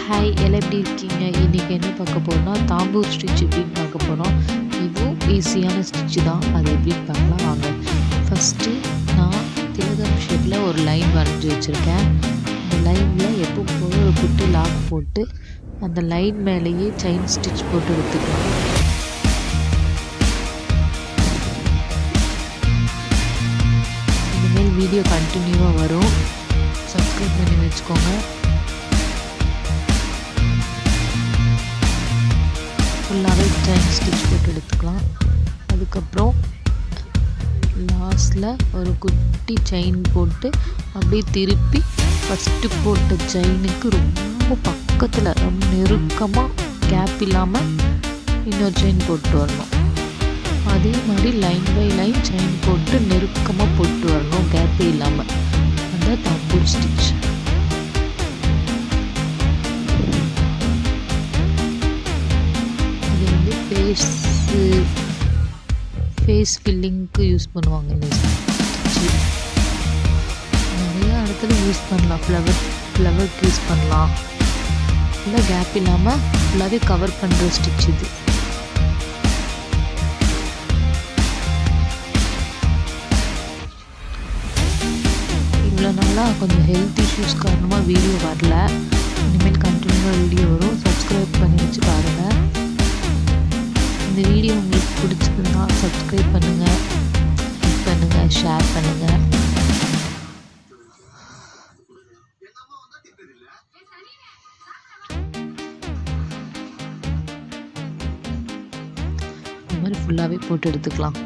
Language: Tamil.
ஹாய், எல்லாம் எப்படி இருக்கீங்க? இன்றைக்கி என்ன பார்க்க போகிறோம்னா தாம்பூர் ஸ்டிச் எப்படின்னு பார்க்க போகிறோம். இதுவும் ஈஸியான ஸ்டிச்சு தான். அது எப்படின்னு பார்க்கலாம் வாங்க. ஃபஸ்ட்டு நான் திலகம் ஷேப்பில் ஒரு லைன் வரைஞ்சி வச்சுருக்கேன். அந்த லைனில் எப்போ போல ஒரு குட்டி லாக் போட்டு அந்த லைன் மேலேயே செயின் ஸ்டிச் போட்டு எடுத்துக்கலாம். இனிமேல் வீடியோ கண்டினியூவாக வரும். சப்ஸ்கிரைப் பண்ணி வச்சுக்கோங்க. ஃபுல்லாகவே செயின் ஸ்டிச் போட்டு எடுத்துக்கலாம். அதுக்கப்புறம் லாஸ்டில் ஒரு குட்டி செயின் போட்டு அப்படியே திருப்பி ஃபஸ்ட்டு போட்ட செயினுக்கு ரொம்ப பக்கத்தில் ரொம்ப நெருக்கமாக கேப் இல்லாமல் இன்னொரு செயின் போட்டு வரணும். அதே மாதிரி லைன் பை லைன் செயின் போட்டு நெருக்கமாக போட்டு வரணும், கேப்பே இல்லாமல். அந்த தாம்பூர் ஸ்டிச். இது வந்து ஃபேஸ் ஃபில்லிங்க்கு யூஸ் பண்ணுவாங்க. இந்த ஸ்டிச்சு நிறைய இடத்துல யூஸ் பண்ணலாம். ஃப்ளவருக்கு யூஸ் பண்ணலாம். ஃபுல்லாக கேப் இல்லாமல் ஃபுல்லாகவே கவர் பண்ணுற ஸ்டிச் இது. இவ்வளோ நாளாக கொஞ்சம் ஹெல்த் இஷ்யூஸ் காரணமாக வீடியோ வரல. இனிமேல் கண்டினியூவாக வீடியோ வரும். சப்ஸ்கிரைப் பண்ணி வச்சு பாருங்கள். இந்த வீடியோ உங்களுக்கு பிடிச்சதுன்னா சப்ஸ்கிரைப் பண்ணுங்கள், லைக் பண்ணுங்கள், ஷேர் பண்ணுங்கள். இந்த மாதிரி ஃபுல்லாகவே போட்டு எடுத்துக்கலாம்.